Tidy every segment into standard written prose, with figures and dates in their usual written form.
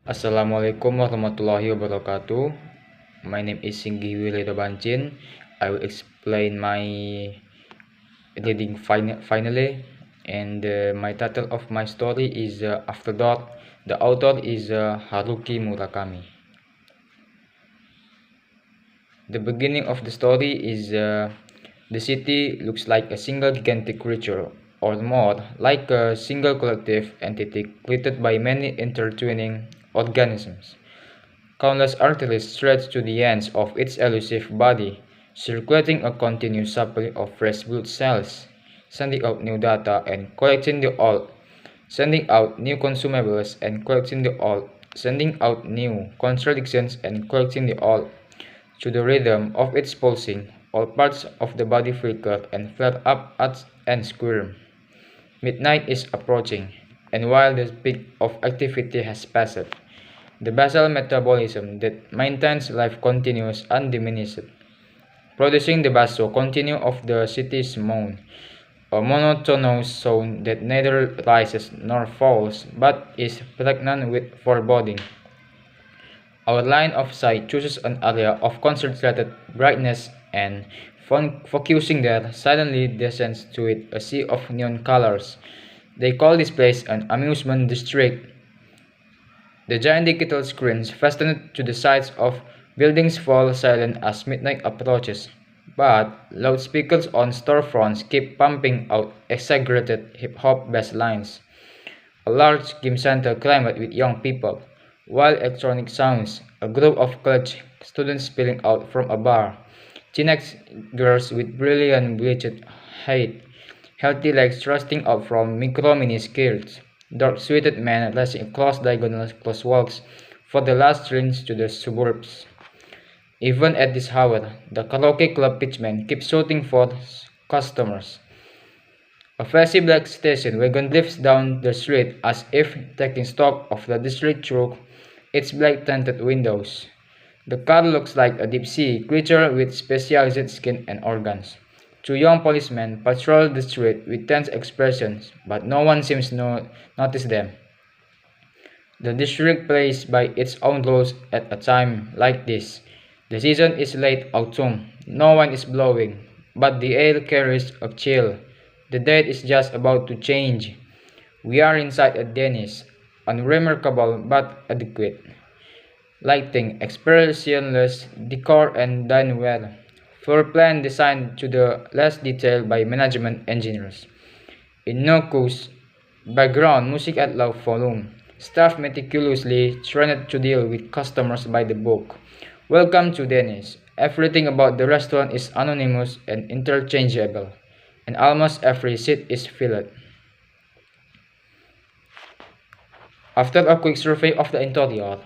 Assalamualaikum warahmatullahi wabarakatuh. My name is Wira bancin. I will explain my reading finally, and my title of my story is After Dark. The author is Haruki Murakami. The beginning of the story is the city looks like a single gigantic creature, or more, like a single collective entity created by many intertwining organisms. Countless arteries stretch to the ends of its elusive body, circulating a continuous supply of fresh blood cells, sending out new data and collecting the old, sending out new consumables and collecting the old, sending out new contradictions and collecting the old. To the rhythm of its pulsing, all parts of the body flicker and flare up and squirm. Midnight is approaching, and while the peak of activity has passed, the basal metabolism that maintains life continues undiminished, producing the basso continue of the city's moan, a monotonous sound that neither rises nor falls, but is pregnant with foreboding. Our line of sight chooses an area of concentrated brightness and, focusing there, suddenly descends to it a sea of neon colors. They call this place an amusement district. The giant digital screens fastened to the sides of buildings fall silent as midnight approaches, but loudspeakers on storefronts keep pumping out exaggerated hip-hop bass lines. A large game center crammed with young people, while electronic sounds, a group of college students spilling out from a bar, teenage girls with brilliant bleached hair, healthy legs thrusting out from micro-mini skirts, dark-suited men racing across diagonal crosswalks for the last trains to the suburbs. Even at this hour, the karaoke club pitchman keeps shouting for customers. A fussy black station wagon drifts down the street as if taking stock of the district through its black-tinted windows. The car looks like a deep-sea creature with specialized skin and organs. Two young policemen patrol the street with tense expressions, but no one seems to notice them. The district plays by its own rules at a time like this. The season is late autumn. No one is blowing, but the air carries a chill. The date is just about to change. We are inside a Denny's, unremarkable but adequate. Lighting, expressionless decor, and dineware. Floor plan designed to the last detail by management engineers. Innocuous background music at low volume. Staff meticulously trained to deal with customers by the book. Welcome to Denny's. Everything about the restaurant is anonymous and interchangeable, and almost every seat is filled. After a quick survey of the interior,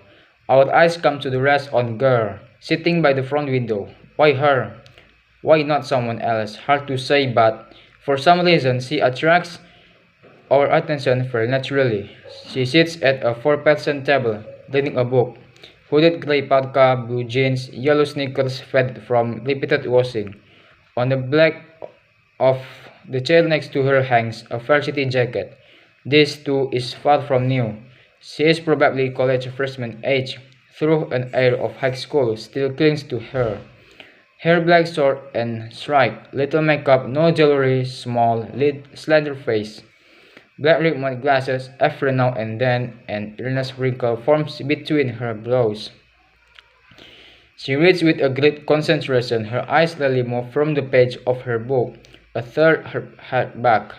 our eyes come to the rest on girl, sitting by the front window. Why her? Why not someone else? Hard to say, but for some reason she attracts our attention very naturally. She sits at a four-person table, reading a book. Hooded gray parka, blue jeans, yellow sneakers faded from repeated washing. On the back of the chair next to her hangs a varsity jacket. This too is far from new. She is probably college freshman age, though an air of high school still clings to her. Hair black short and striped, little makeup, no jewelry, small, slender face. Black rimmed glasses, every now and then an earnest wrinkle forms between her brows. She reads with a great concentration, her eyes rarely move from the page of her book, a third her head back.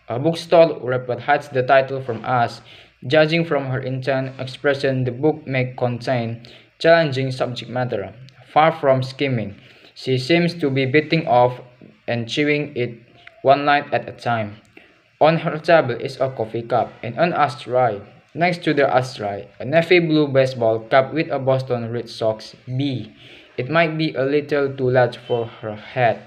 A bookstore wrapper hides the title from us. Judging from her intent expression, the book may contain challenging subject matter. Far from skimming, she seems to be biting off and chewing it one line at a time. On her table is a coffee cup and an ashtray. Next to the ashtray, a navy blue baseball cap with a Boston Red Sox B. It might be a little too large for her head.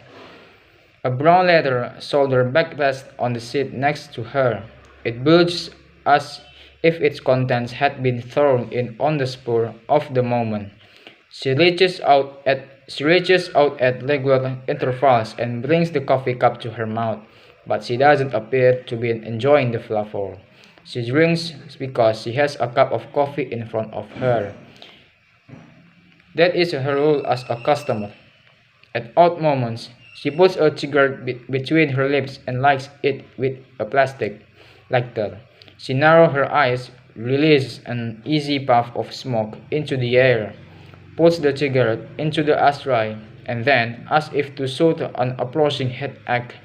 A brown leather shoulder bag rests on the seat next to her. It bulges as if its contents had been thrown in on the spur of the moment. She reaches out at regular intervals and brings the coffee cup to her mouth, but she doesn't appear to be enjoying the flavor. She drinks because she has a cup of coffee in front of her. That is her role as a customer. At odd moments, she puts a cigarette between her lips and lights it with a plastic lighter. She narrows her eyes, releases an easy puff of smoke into the air, puts the cigarette into the ashtray, and then, as if to soothe an approaching headache,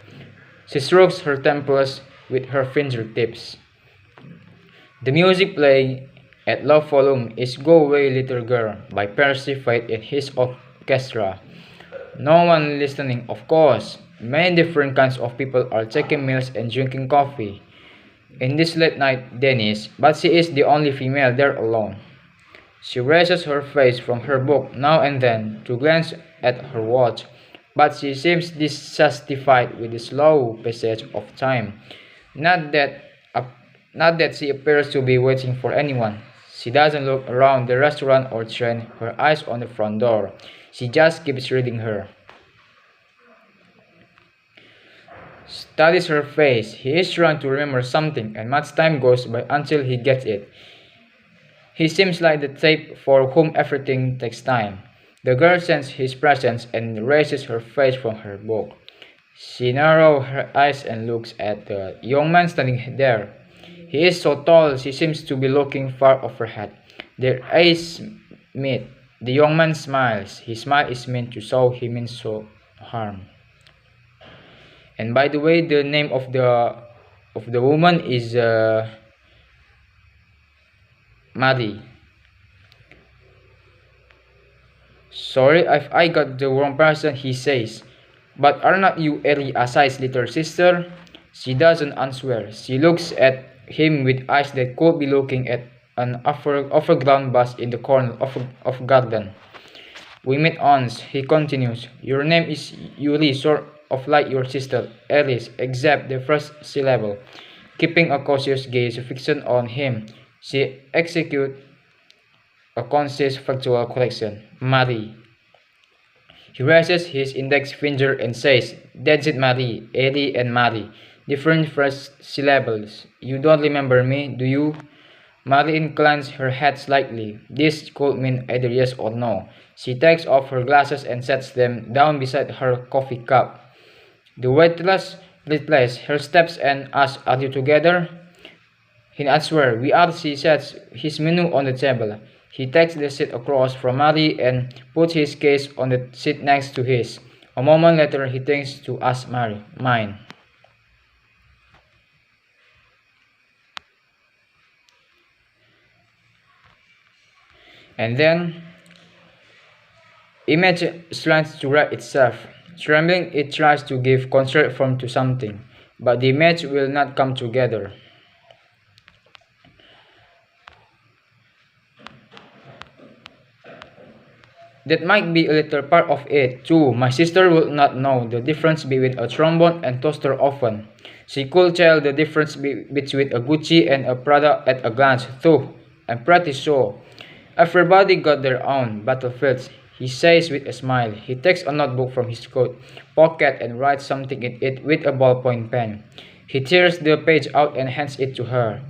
she strokes her temples with her fingertips. The music playing at low volume is Go Away Little Girl by Percy Faith and his orchestra. No one listening, of course. Many different kinds of people are taking meals and drinking coffee in this late night Dennis, but she is the only female there alone. She raises her face from her book now and then to glance at her watch, but she seems dissatisfied with the slow passage of time. Not that, not that she appears to be waiting for anyone. She doesn't look around the restaurant or train her eyes on the front door. She just keeps reading her. Studies her face. He is trying to remember something, and much time goes by until he gets it. He seems like the type for whom everything takes time. The girl senses his presence and raises her face from her book. She narrows her eyes and looks at the young man standing there. He is so tall, she seems to be looking far overhead. Their eyes meet. The young man smiles. His smile is meant to show he means no harm. And by the way, the name of the woman is Maddie. Sorry if I got the wrong person, he says. But are not you Eri Asai's little sister? She doesn't answer. She looks at him with eyes that could be looking at an overgrown bus in the corner of garden. We met once, he continues. Your name is Yuri, sort of like your sister, Alice, except the first syllable. Keeping a cautious gaze fixed on him, she executes a conscious factual correction. Marie. He raises his index finger and says, That's it, Marie, Ellie and Marie. Different first syllables. You don't remember me, do you? Marie inclines her head slightly. This could mean either yes or no. She takes off her glasses and sets them down beside her coffee cup. The waitress replaces her steps and asks, Are you together? He answers, We are, she sets his menu on the table. He takes the seat across from Marie and puts his case on the seat next to his. A moment later, he thinks to ask Marie, Mine. And then, image tries to write itself. Trembling, it tries to give concrete form to something, but the image will not come together. That might be a little part of it, too. My sister would not know the difference between a trombone and toaster oven. She could tell the difference between a Gucci and a Prada at a glance, too. I'm pretty sure. Everybody got their own battlefields, he says with a smile. He takes a notebook from his coat pocket and writes something in it with a ballpoint pen. He tears the page out and hands it to her.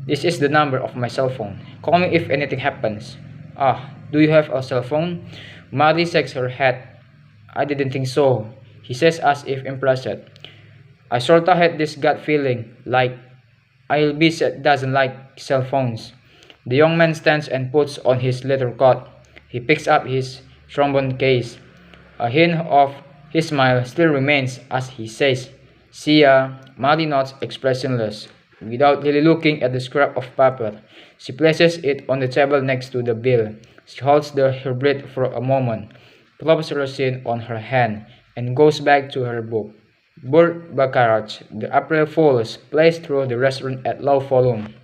This is the number of my cell phone. Call me if anything happens. Ah, do you have a cell phone? Marie shakes her head. I didn't think so, he says as if impressed. I sorta had this gut feeling, like Ilby doesn't like cell phones. The young man stands and puts on his leather coat. He picks up his trombone case. A hint of his smile still remains as he says, See ya. Marie nods expressionless. Without really looking at the scrap of paper, she places it on the table next to the bill. She holds her breath for a moment, plops resin on her hand, and goes back to her book. Burt Baccarat, The April Fools, plays through the restaurant at low volume.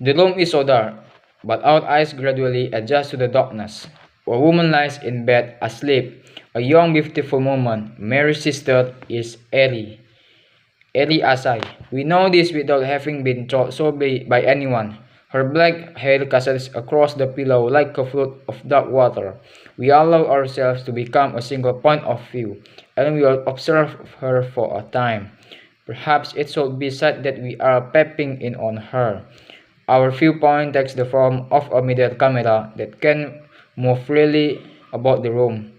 The room is so dark, but our eyes gradually adjust to the darkness. A woman lies in bed asleep. A young, beautiful woman. Mary's sister is Ellie. Ellie Asai. We know this without having been told so by anyone. Her black hair castles across the pillow like a flood of dark water. We allow ourselves to become a single point of view, and we will observe her for a time. Perhaps it should be said that we are peeping in on her. Our viewpoint takes the form of a middle camera that can move freely about the room.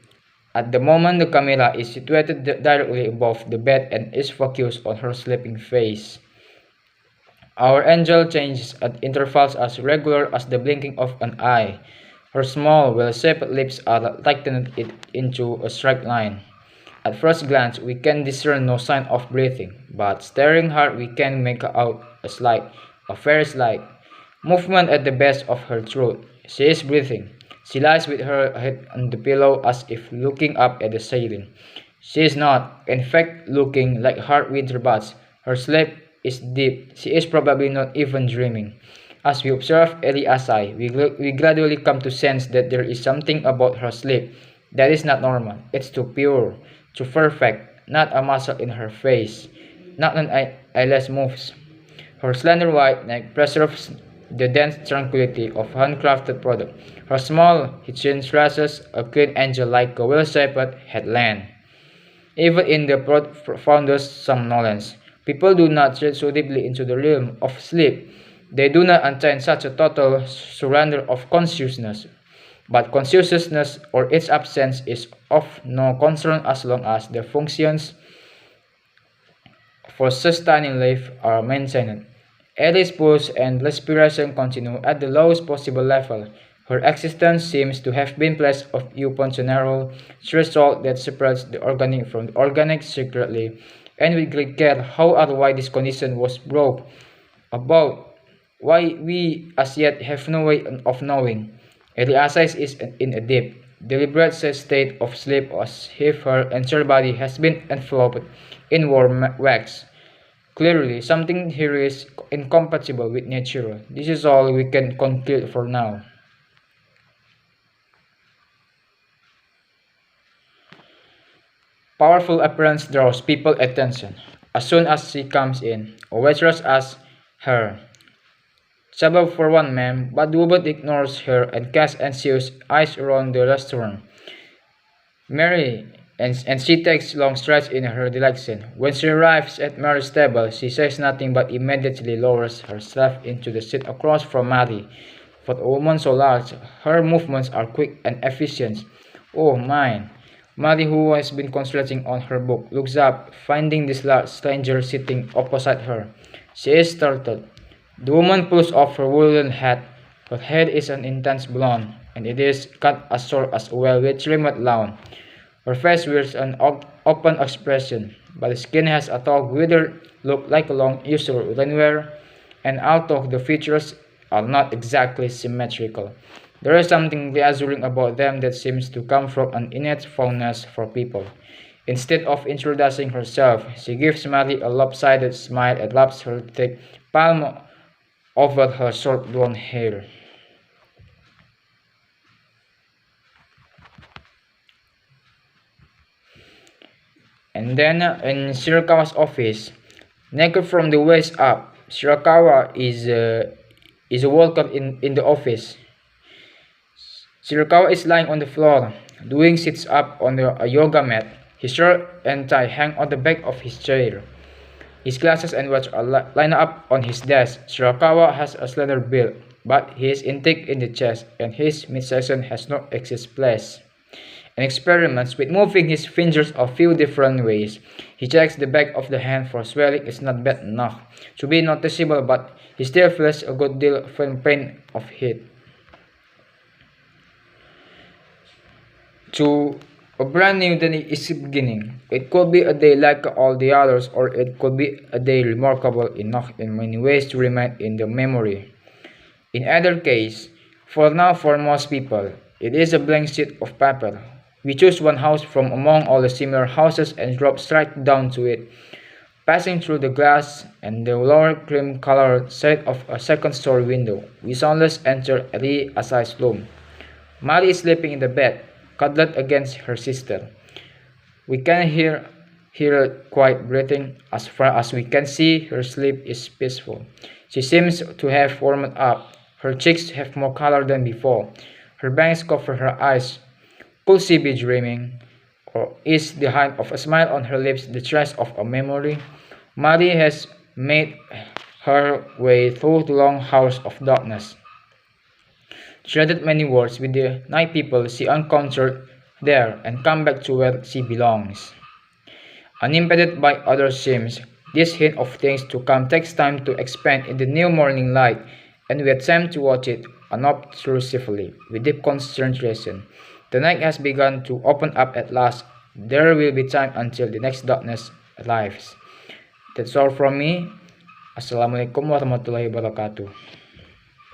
At the moment, the camera is situated directly above the bed and is focused on her sleeping face. Our angel changes at intervals as regular as the blinking of an eye. Her small, well-shaped lips are tightened into a straight line. At first glance, we can discern no sign of breathing, but staring hard, we can make out a very slight movement at the base of her throat. She is breathing. She lies with her head on the pillow as if looking up at the ceiling. She is not, in fact, looking like hard winter bats. Her sleep is deep. She is probably not even dreaming. As we observe Eliasai, we gradually come to sense that there is something about her sleep that is not normal. It's too pure, too perfect, not a muscle in her face, not an eyelash moves. Her slender white neck preserves the dense tranquility of handcrafted product. Her small chin stresses a clean angel like a well-shaped headland. Even in the profoundest somnolence, people do not tread so deeply into the realm of sleep. They do not attain such a total surrender of consciousness. But consciousness or its absence is of no concern as long as the functions for sustaining life are maintained. Ellie's pulse and respiration continue at the lowest possible level. Her existence seems to have been placed upon a narrow threshold that separates the organic from the organic secretly, and with great care how or why this condition was brought about, why we as yet have no way of knowing. Eliasais is in a deep, deliberate state of sleep as if her entire body has been enveloped in warm wax. Clearly, something here is incompatible with nature. This is all we can conclude for now. Powerful appearance draws people attention. As soon as she comes in, a waitress asks her, "Sabah for one, ma'am," but the woman ignores her and casts anxious eyes around the restaurant. Mary, and she takes long strides in her direction. When she arrives at Mary's table, she says nothing but immediately lowers herself into the seat across from Mary. For a woman so large, her movements are quick and efficient. Oh, mine! Mary, who has been concentrating on her book, looks up, finding this large stranger sitting opposite her. She is startled. The woman pulls off her woolen hat. Her hair is an intense blonde, and it is cut as short as a well-trimmed lawn. Her face wears an open expression, but the skin has a tall, withered look like a long used rainwear, and although the features are not exactly symmetrical, there is something reassuring about them that seems to come from an innate fondness for people. Instead of introducing herself, she gives Mary a lopsided smile and wraps her thick palm over her short blonde hair. And then in Shirakawa's office, naked from the waist up, Shirakawa is welcome in the office. Shirakawa is lying on the floor, doing sits up on a yoga mat. His shirt and tie hang on the back of his chair. His glasses and watch are lined up on his desk. Shirakawa has a slender build, but he is thick in the chest, and his midsection has no excess place. And experiments with moving his fingers a few different ways. He checks the back of the hand for swelling is not bad enough to be noticeable, but he still feels a good deal of pain of heat. To a brand new day is beginning. It could be a day like all the others, or it could be a day remarkable enough in many ways to remain in the memory. In either case, for now for most people, it is a blank sheet of paper. We choose one house from among all the similar houses and drop straight down to it, passing through the glass and the lower cream-colored side of a second-story window. We soundless enter Eli Asai's room. Mary is sleeping in the bed, cuddled against her sister. We can hear her quiet breathing. As far as we can see, her sleep is peaceful. She seems to have warmed up. Her cheeks have more color than before. Her bangs cover her eyes. Could she be dreaming? Or is the hint of a smile on her lips the trace of a memory? Mary has made her way through the long hours of darkness. She added many words with the night people she encountered there and come back to where she belongs. Unimpeded by other sims, this hint of things to come takes time to expand in the new morning light, and we attempt to watch it unobtrusively, with deep concentration. The night has begun to open up at last. There will be time until the next darkness arrives. That's all from me. Assalamualaikum warahmatullahi wabarakatuh.